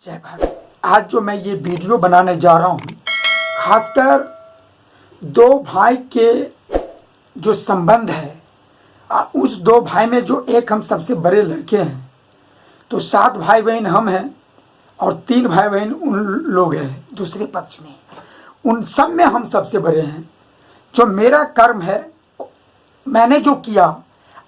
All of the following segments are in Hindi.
जय भारत। आज जो मैं ये वीडियो बनाने जा रहा हूँ, खासकर दो भाई के जो संबंध है, उस दो भाई में जो एक हम सबसे बड़े लड़के हैं, तो 7 भाई बहन हम हैं और 3 भाई बहन उन लोग हैं दूसरे पक्ष में। उन सब में हम सबसे बड़े हैं। जो मेरा कर्म है, मैंने जो किया,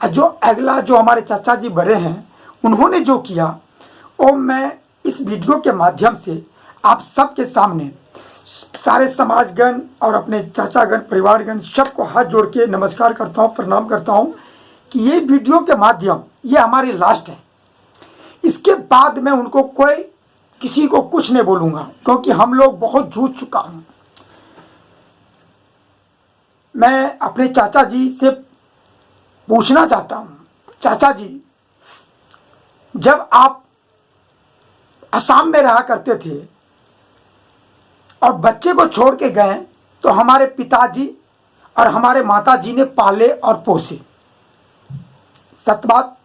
जो अगला जो हमारे चाचा जी बड़े हैं उन्होंने जो किया, वो मैं इस वीडियो के माध्यम से आप सबके सामने सारे समाजगण और अपने चाचागण परिवारगण सबको हाथ जोड़ के नमस्कार करता हूँ, प्रणाम करता हूँ कि ये वीडियो के माध्यम ये हमारी लास्ट है। इसके बाद मैं उनको किसी को कुछ नहीं बोलूँगा, क्योंकि हम लोग बहुत जूझ चुका हूँ। मैं अपने चाचा जी से पूछना चाहता हूँ, चाचा जी, जब आप असम में रहा करते थे और बच्चे को छोड़ के गए, तो हमारे पिताजी और हमारे माताजी ने पाले और पोसे। सत्य बात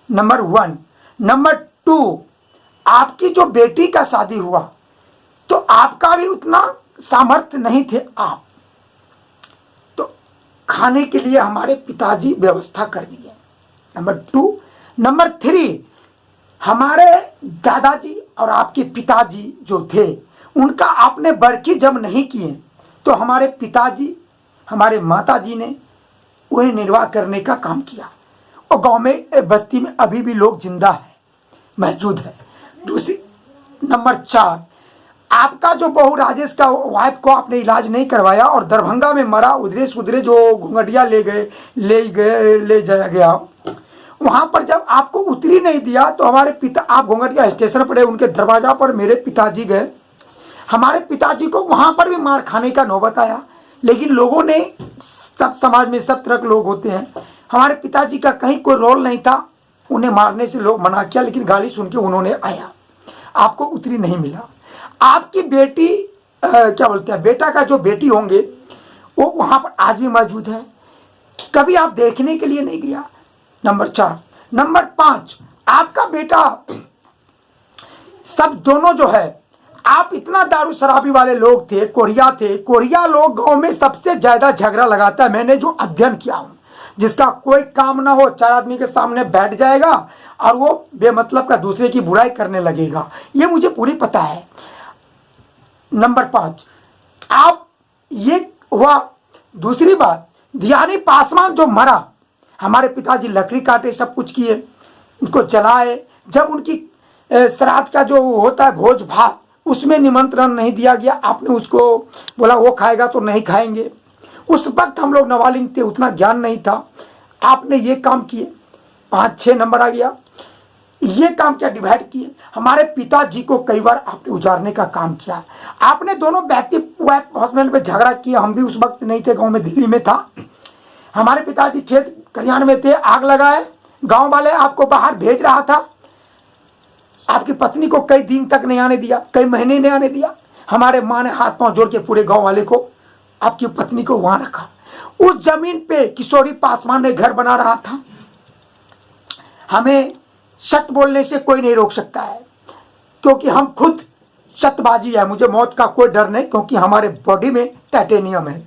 नंबर 1। नंबर 2, आपकी जो बेटी का शादी हुआ तो आपका भी उतना सामर्थ्य नहीं थे आप, तो खाने के लिए हमारे पिताजी व्यवस्था कर दिए। नंबर 2। नंबर 3, हमारे दादाजी और आपके पिताजी जो थे उनका आपने बरखी जब नहीं किए, तो हमारे पिताजी हमारे माताजी ने उन्हें निर्वाह करने का काम किया। और गांव में बस्ती में अभी भी लोग जिंदा है, मौजूद है। दूसरी नंबर 4, आपका जो बहू राजेश का वाइफ को आपने इलाज नहीं करवाया और दरभंगा में मरा, उधरे जो घुंघटिया ले जाया गया, वहां पर जब आपको उतरी नहीं दिया तो हमारे पिता, आप घुंघटिया स्टेशन पर उनके दरवाजा पर मेरे पिताजी गए। हमारे पिताजी को वहां पर भी मार खाने का नौबत आया, लेकिन लोगों ने, सब समाज में सब तरह के लोग होते हैं, हमारे पिताजी का कहीं कोई रोल नहीं था। उन्हें मारने से लोग मना किया, लेकिन गाली सुन के उन्होंने आया। आपको उतरी नहीं मिला। आपकी बेटी क्या बोलते हैं, बेटा का जो बेटी होंगे वो वहां पर आज भी मौजूद है, कभी आप देखने के लिए नहीं गया। नंबर 4। नंबर 5, आपका बेटा, सब दोनों जो है, आप इतना दारू शराबी वाले लोग थे, कोरिया लोग गांव में सबसे ज्यादा झगड़ा लगाता है। मैंने जो अध्ययन किया हूं, जिसका कोई काम ना हो 4 आदमी के सामने बैठ जाएगा और वो बेमतलब का दूसरे की बुराई करने लगेगा, ये मुझे पूरी पता है। नंबर 5, आप, ये हुआ। दूसरी बात, ध्यानी पासवान जो मरा, हमारे पिताजी लकड़ी काटे, सब कुछ किए, उनको जलाए। जब उनकी श्राद्ध का जो होता है भोज भात, उसमें निमंत्रण नहीं दिया गया, आपने उसको बोला वो खाएगा तो नहीं खाएंगे। उस वक्त हम लोग नाबालिग थे, उतना ज्ञान नहीं था, आपने ये काम किए। 5-6 नंबर आ गया, ये काम क्या डिवाइड किए। हमारे पिताजी को कई बार आपने उजाड़ने का काम किया। आपने दोनों व्यक्ति वाइफ हस्बैंड पे झगड़ा किया। हम भी उस वक्त नहीं थे, गाँव में, दिल्ली में था। हमारे पिताजी खेत खलिहान में थे, आग लगाए, गांव वाले आपको बाहर भेज रहा था, आपकी पत्नी को कई दिन तक नहीं आने दिया, कई महीने नहीं आने दिया। हमारे माँ ने हाथ पांव जोड़ के पूरे गांव वाले को, आपकी पत्नी को वहां रखा। उस जमीन पे किशोरी पासवान ने घर बना रहा था। हमें सत्य बोलने से कोई नहीं रोक सकता है, क्योंकि हम खुद सत्यबाजी है, मुझे मौत का कोई डर नहीं, क्योंकि हमारे बॉडी में टाइटेनियम है।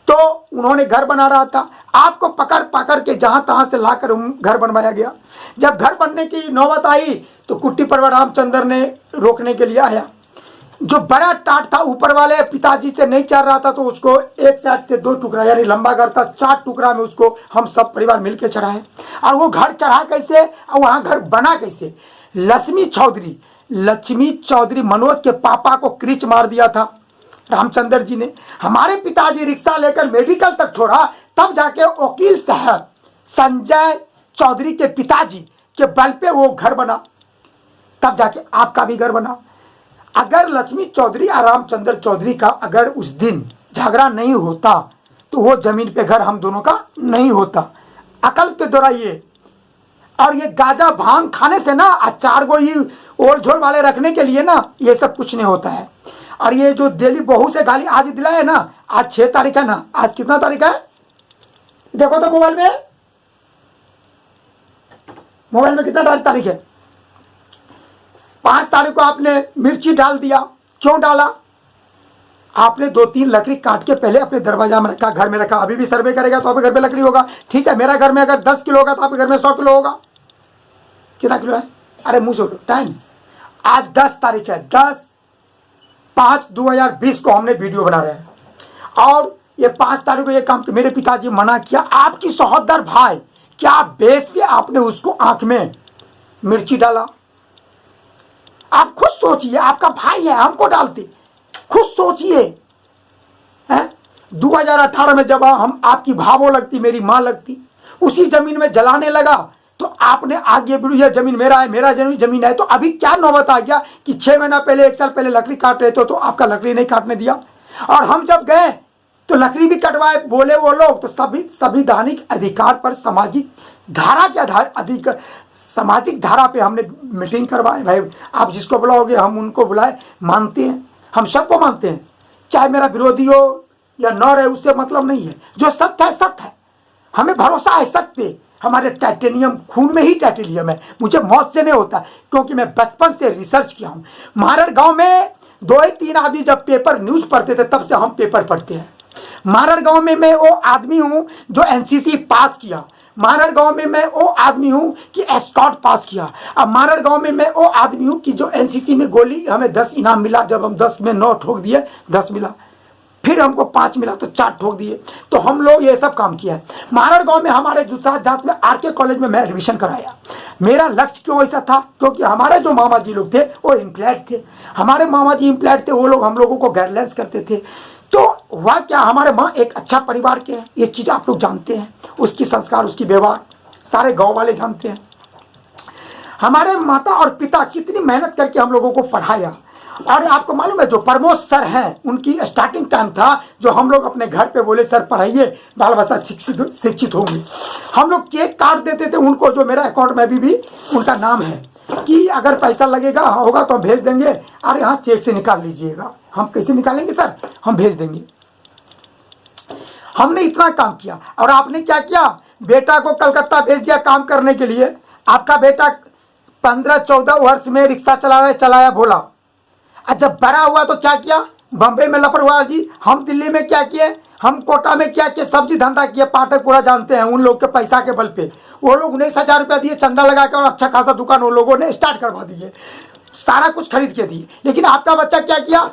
तो उन्होंने घर बना रहा था, आपको पकड़ के जहां तहां से लाकर घर बनवाया गया। जब घर बनने की नौबत आई तो कुट्टी परवर रामचंद्र ने रोकने के लिए आया। जो बड़ा टाट था, ऊपर वाले पिताजी से नहीं चढ़ रहा था, तो उसको एक साइड से 2 टुकड़ा, यानी लंबा घर था, 4 टुकड़ा में उसको हम सब परिवार मिलकर चढ़ाए। और वो घर चढ़ा कैसे और वहां घर बना कैसे। लक्ष्मी चौधरी मनोज के पापा को क्रीच मार दिया था रामचंद्र जी ने। हमारे पिताजी रिक्शा लेकर मेडिकल तक छोड़ा, तब जाके वकील साहब संजय चौधरी के पिताजी के बल पे वो घर बना, तब जाके आपका भी घर बना। अगर लक्ष्मी चौधरी और रामचंद्र चौधरी का अगर उस दिन झगड़ा नहीं होता, तो वो जमीन पे घर हम दोनों का नहीं होता। अकल के दोहराइए। और ये गाजा भांग खाने से ना, 4 गो ही ओल झोल वाले रखने के लिए ना, ये सब कुछ नहीं होता है। और ये जो दिल्ली बहू से गाली आज दिलाए ना, आज 6 तारीख है ना, आज कितना तारीख है देखो तो मोबाइल में कितना तारीख है। 5 तारीख को आपने मिर्ची डाल दिया, क्यों डाला? आपने 2-3 लकड़ी काट के पहले अपने दरवाजा में रखा, घर में रखा। अभी भी सर्वे करेगा तो आपके घर पे लकड़ी होगा, ठीक है। मेरा घर में अगर 10 किलो होगा तो आपके घर में 100 किलो होगा। कितना किलो है? अरे मुँह से टाइम। आज 10 तारीख है, 10/5/2020 को हमने वीडियो बना रहे हैं, और ये 5 तारीख को ये काम मेरे पिताजी मना किया। आपकी सहोदर भाई क्या बेच के आपने उसको आंख में मिर्ची डाला? आप खुद सोचिए, आपका भाई है, हमको डालते, खुद सोचिए। 2018 में जब हम आपकी भावों लगती, मेरी माँ लगती, उसी जमीन में जलाने लगा तो आपने आगे भी यह जमीन मेरा है, मेरा जमीन है। तो अभी क्या नौबत आ गया कि 6 महीना पहले, 1 साल पहले लकड़ी काट रहे थे तो आपका लकड़ी नहीं काटने दिया, और हम जब गए तो लकड़ी भी कटवाए। बोले वो लोग तो संवैधानिक अधिकार पर, सामाजिक धारा के आधार सामाजिक धारा पे हमने मीटिंग करवाए। भाई आप जिसको बुलाओगे हम उनको बुलाए, मानते हैं, हम सबको मानते हैं, चाहे मेरा विरोधी हो या न रहे, उससे मतलब नहीं है। जो सत्य है सत्य है, हमें भरोसा है सत्य पे। हमारे टाइटेनियम खून में ही टाइटेनियम है, मुझे मौत से नहीं होता, क्योंकि मैं बचपन से रिसर्च किया हूँ। महाराज गांव में 2-3 आदमी जब पेपर न्यूज पढ़ते थे तब से हम पेपर पढ़ते हैं। महाराज गांव में मैं वो आदमी हूँ जो एनसीसी पास किया। महाराज गांव में मैं वो आदमी हूँ कि एस्कॉर्ट पास किया। अब महाराज गांव में मैं वो आदमी हूँ कि जो एनसीसी में गोली हमें 10 इनाम मिला, जब हम 10 में 9 ठोक दिए 10 मिला, फिर हमको 5 मिला तो 4 ठोक दिए। तो हम लोग ये सब काम किया है। महाराज गांव में हमारे दूसरा जात में आरके कॉलेज में मैं एडमिशन कराया। मेरा लक्ष्य क्यों ऐसा था? क्योंकि हमारे जो मामा जी लोग थे वो इम्प्लॉयड थे, हमारे मामा जी इम्प्लॉयड थे, वो लोग हम लोगों को गाइडलाइंस करते थे। तो हुआ क्या, हमारे माँ एक अच्छा परिवार के हैं, ये चीज़ आप लोग जानते हैं, उसकी संस्कार, उसकी व्यवहार सारे गांव वाले जानते हैं। हमारे माता और पिता कितनी मेहनत करके हम लोगों को पढ़ाया। और आपको मालूम है जो प्रमोद सर हैं, उनकी स्टार्टिंग टाइम था जो हम लोग अपने घर पे बोले सर पढ़ाइए, बाल बच्चा शिक्षित होंगे। हम लोग केक काट देते थे उनको, जो मेरा अकाउंट में भी उनका नाम है, कि अगर पैसा लगेगा होगा तो हम भेज देंगे। अरे हाँ, चेक से निकाल लीजिएगा। हम कैसे निकालेंगे सर, हम भेज देंगे। हमने इतना काम किया। और आपने क्या किया, बेटा को कलकत्ता भेज दिया काम करने के लिए। आपका बेटा 15-14 वर्ष में रिक्शा चलाया भोला। और जब बड़ा हुआ तो क्या किया, बम्बई में लापरवाही। हम दिल्ली में क्या किए, हम कोटा में क्या किए, सब्जी धंधा किए। पाठक पूरा जानते हैं, उन लोग के पैसा के बल पे वो लोग 19,000 रुपया दिए चंदा लगा के, और अच्छा खासा दुकान वो लोगों ने स्टार्ट करवा दिए, सारा कुछ खरीद के दिए। लेकिन आपका बच्चा क्या किया,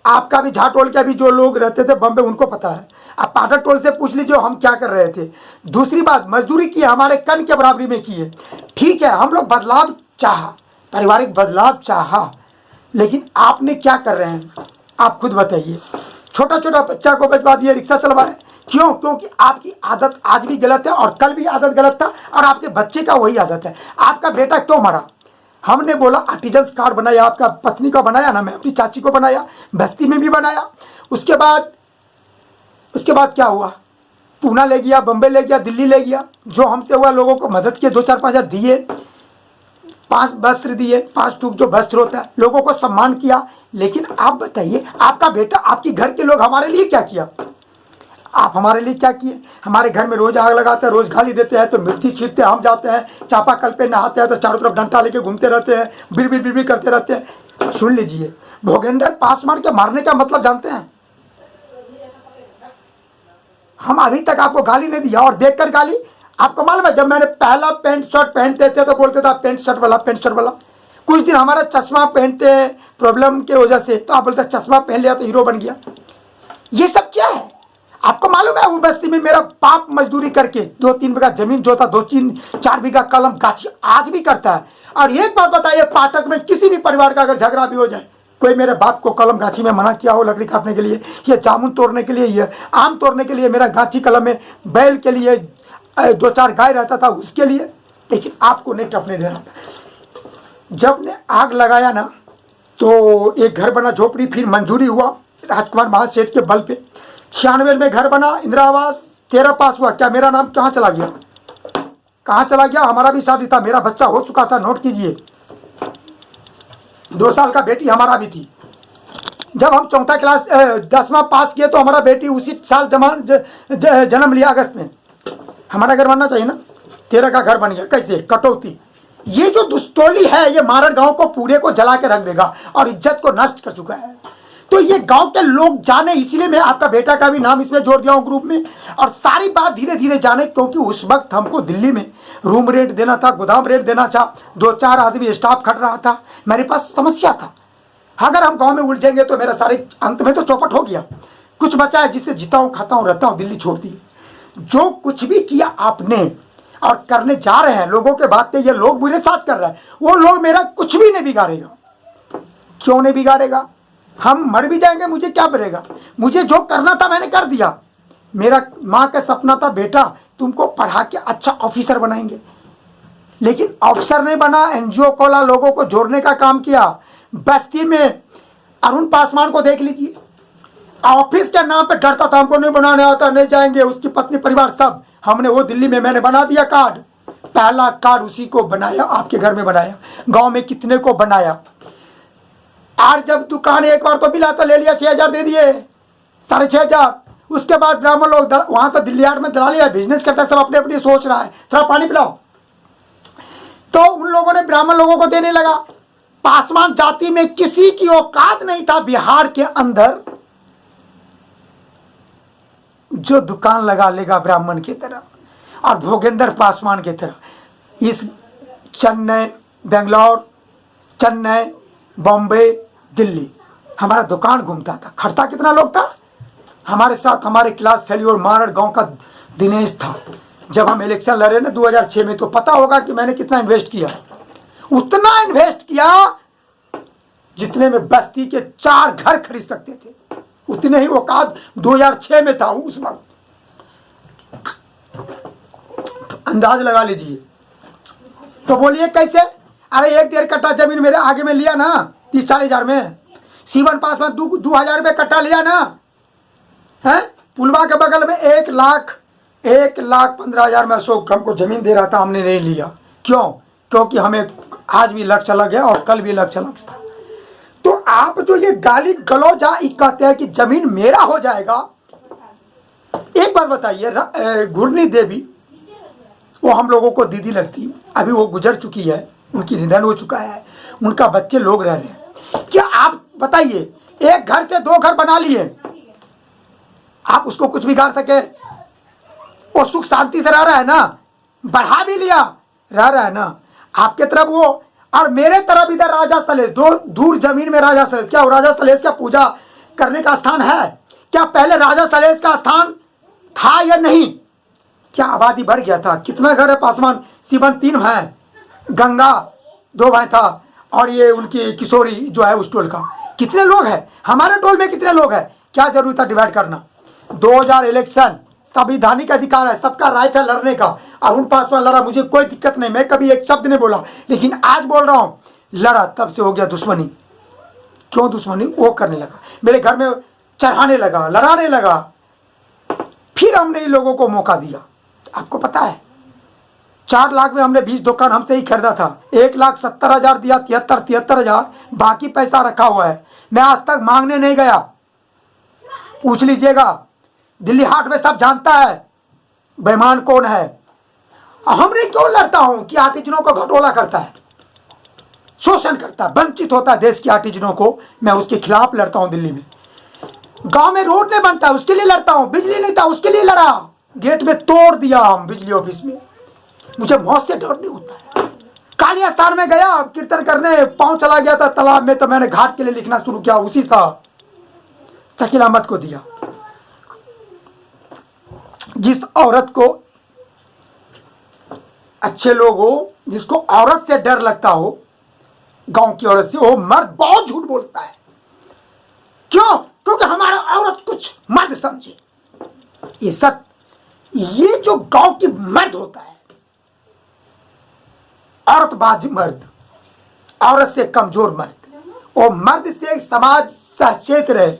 आपका भी झाटोल के भी जो लोग रहते थे बम्बे, उनको पता है। आप पाठक टोल से पूछ लीजिए हम क्या कर रहे थे। दूसरी बात, मजदूरी की हमारे कन के बराबरी में किए। ठीक है, हम लोग बदलाव चाहा, पारिवारिक बदलाव चाहा, लेकिन आपने क्या कर रहे हैं आप खुद बताइए। छोटा छोटा बच्चा को बचवा दिए, रिक्शा चलवाए। क्यों? क्योंकि आपकी आदत आज भी गलत है, और कल भी आदत गलत था, और आपके बच्चे का वही आदत है। आपका बेटा क्यों मरा? हमने बोला आर्टिजन कार्ड बनाया, आपका पत्नी का बनाया ना, मैं अपनी चाची को बनाया, बस्ती में भी बनाया। उसके बाद क्या हुआ, पूना ले गया, बम्बई ले गया, दिल्ली ले गया। जो हमसे हुआ, लोगों को मदद किए, 2-4-5 हज़ार दिए, 5 वस्त्र दिए, 5 टूक जो वस्त्र होता है, लोगों को सम्मान किया। लेकिन आप बताइए, आपका बेटा, आपके घर के लोग हमारे लिए क्या किया? आप हमारे लिए क्या किए? हमारे घर में रोज आग लगाते हैं, रोज गाली देते हैं, तो मिर्ची छीटते हैं, हम जाते हैं चापाकल पे नहाते हैं तो चारों तरफ डंडा लेके घूमते रहते हैं, बिर करते रहते हैं। सुन लीजिए, भोगेंद्र पासवान के मारने का मतलब जानते हैं? हम अभी तक आपको गाली नहीं दिया, और देखकर गाली। आपको मालूम है, जब मैंने पहला पैंट शर्ट पहनते थे तो बोलते था पैंट शर्ट वाला। कुछ दिन हमारा चश्मा पहनते प्रॉब्लम के वजह से, तो आप बोलते चश्मा पहन लिया तो हीरो बन गया। ये सब क्या है? आपको मालूम है, वो बस्ती में मेरा बाप मजदूरी करके 2-3 बीघा जमीन जोता, 2-4 बीघा कलम गाछी आज भी करता है। और एक बात बताइए, पाठक में किसी भी परिवार का अगर झगड़ा भी हो जाए, कोई मेरे बाप को कलम गाछी में मना किया हो लकड़ी काटने के लिए, या जामुन तोड़ने के लिए, या आम तोड़ने के लिए, मेरा गाछी कलम में बैल के लिए 2-4 गाय रहता था उसके लिए, लेकिन आपको नहीं टपने देना। जब ने आग लगाया ना, तो एक घर बना झोपड़ी, फिर मंजूरी हुआ राजकुमार महासेठ के बल पे। 96 में घर बना, इंदिरा आवास 13 पास हुआ। क्या मेरा नाम कहाँ चला गया? कहाँ चला गया? हमारा भी शादी था, मेरा बच्चा हो चुका था, नोट कीजिए। 2 साल का बेटी हमारा भी थी। जब हम 4th क्लास 10वां पास किए तो हमारा बेटी उसी साल जन्म लिया, अगस्त में। हमारा घर बनना चाहिए ना, 13 का घर बन गया। कैसे? कटौती। ये जो दुष्टोली है ये मारड़ गांव को पूरे को जला के रख देगा और इज्जत को नष्ट कर चुका है। तो ये गांव के लोग जाने, इसलिए मैं आपका बेटा का भी नाम इसमें जोड़ दिया हूं ग्रुप में, और सारी बात धीरे धीरे जाने, क्योंकि उस वक्त हमको दिल्ली में रूम रेंट देना था, गोदाम रेंट देना था, 2-4 आदमी स्टाफ खट रहा था, मेरे पास समस्या था। अगर हम गांव में उलझेंगे तो मेरा सारे अंत में तो चौपट हो गया। कुछ बचा है जिससे जीता हूं, खाता हूं, रहता हूं, दिल्ली छोड़ दी। जो कुछ भी किया आपने और करने जा रहे हैं, लोगों के बात पे ये लोग मेरे साथ कर रहे हैं, वो लोग मेरा कुछ भी नहीं बिगाड़ेगा। क्यों नहीं बिगाड़ेगा? हम मर भी जाएंगे, मुझे क्या पड़ेगा? मुझे जो करना था मैंने कर दिया। मेरा माँ का सपना था, बेटा तुमको पढ़ा के अच्छा ऑफिसर बनाएंगे, लेकिन ऑफिसर नहीं बना, एनजीओ खोला, लोगों को जोड़ने का काम किया। बस्ती में अरुण पासवान को देख लीजिए, ऑफिस के नाम पे डरता था, हमको नहीं बनाने आता, नहीं जाएंगे, उसकी पत्नी परिवार सब। हमने वो दिल्ली में मैंने बना दिया कार्ड, पहला कार्ड उसी को बनाया, आपके घर में बनाया, गांव में कितने को बनाया। आज जब दुकान एक बार तो मिला तो ले लिया, 6,000 दे दिए, 6,500। उसके बाद ब्राह्मण लोग वहां तो दिल्ली हाट में दलाली है, बिजनेस करता है, सब अपने अपनी सोच रहा है, थोड़ा पानी पिलाओ। तो उन लोगों ने ब्राह्मण लोगों को देने लगा। पासवान जाति में किसी की औकात नहीं था बिहार के अंदर जो दुकान लगा लेगा ब्राह्मण की तरह और भोगेंद्र पासवान की तरह। इस चेन्नई, बेंगलोर, चेन्नई, बॉम्बे, दिल्ली हमारा दुकान घूमता था। खड़ता कितना लोग था हमारे साथ, हमारे क्लास फेलियर मारड़ गांव का दिनेश था। जब हम इलेक्शन लड़े ना 2006 में, तो पता होगा कि मैंने कितना इन्वेस्ट किया। उतना इन्वेस्ट किया जितने में बस्ती के 4 घर खरीद सकते थे, उतने ही औकात 2006 में था उस वक्त। अंदाज लगा लीजिए। तो बोलिए कैसे? अरे 1-1.5 कट्ठा जमीन मेरे आगे में लिया ना 30-40 हजार में। सीवन पास में 2,000 रुपये कट्ठा लिया ना है। पुलवा के बगल में 1,15,000 में अशोक हमको जमीन दे रहा था, हमने नहीं लिया। क्यों? क्योंकि हमें आज भी लक्ष्य अलग है और कल भी लक्ष्य अलग था। तो आप जो ये गाली गलौज कहते हैं कि जमीन मेरा हो जाएगा, एक बार बताइए, घुरनी देवी वो हम लोगों को दीदी लगती, अभी वो गुजर चुकी है, उनकी निधन हो चुका है, उनका बच्चे लोग रह रहे हैं। क्या आप बताइए, एक घर से 2 घर बना लिए, आप उसको कुछ बिगाड़ सके? वो सुख शांति से रह रहा है ना, बढ़ा भी लिया, रह रहा है ना। आपके तरफ वो और मेरे तरफ इधर राजा सलेश, 2 दूर जमीन में राजा सलेश। क्या वो राजा सलेश का पूजा करने का स्थान है? क्या पहले राजा सलेश का स्थान था या नहीं? क्या आबादी बढ़ गया था? कितना घर है पासवान? शिवन 3 भाई, गंगा 2 भाई था, और ये उनकी किशोरी जो है उस टोल का। कितने लोग हैं हमारे टोल में? कितने लोग हैं? क्या जरूरत था डिवाइड करना? 2000 इलेक्शन, संवैधानिक अधिकार है, सबका राइट है लड़ने का। अरुण पासवान लड़ा, मुझे कोई दिक्कत नहीं, मैं कभी एक शब्द नहीं बोला, लेकिन आज बोल रहा हूं, लड़ा तब से हो गया दुश्मनी। क्यों दुश्मनी? वो करने लगा, मेरे घर में चढ़ाने लगा, लड़ाने लगा। फिर हमने इन लोगों को मौका दिया। आपको पता है 4 लाख में हमने 20 दुकान हमसे ही खरीदा था। 1,70,000 दिया, 73,000, बाकी पैसा रखा हुआ है। मैं आज तक मांगने नहीं गया, पूछ लीजिएगा, दिल्ली हाट में सब जानता है बेईमान कौन है। हमने क्यों लड़ता हूं कि आर्टिजनों को घटोला करता है, शोषण करता है, वंचित होता है देश के आर्टिजनों को, मैं उसके खिलाफ लड़ता हूं। दिल्ली में गांव में रोड नहीं बनता, उसके लिए लड़ता हूं। बिजली नहीं था, उसके लिए लड़ा, गेट में तोड़ दिया हम बिजली ऑफिस में। मुझे मौत से डर नहीं होता है। काली स्थान में गया कीर्तन करने, पांव चला गया था तालाब में, तो मैंने घाट के लिए लिखना शुरू किया, उसी सा शकील अहमद को दिया। जिस औरत को अच्छे लोग हो, जिसको औरत से डर लगता हो, गांव की औरत से, वो मर्द बहुत झूठ बोलता है। क्यों? क्योंकि हमारा औरत कुछ मर्द समझे। ये सत्य, ये जो गांव की मर्द होता है, औरतबाज मर्द, औरत से कमजोर मर्द, और मर्द से समाज सचेत रहे,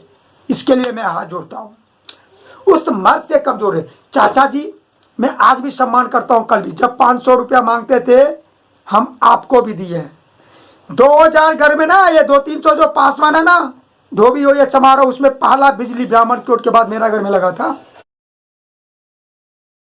इसके लिए मैं हाथ जोड़ता हूं। उस मर्द से कमजोर है। चाचा जी मैं आज भी सम्मान करता हूं, कल भी जब 500 रुपया मांगते थे हम आपको भी दिए हैं। 2000 घर में ना, ये 200-300 जो पासवान है ना, धोबी हो या चमारो, उसमें पहला बिजली ब्राह्मण कोट के बाद मेरा घर में लगा था।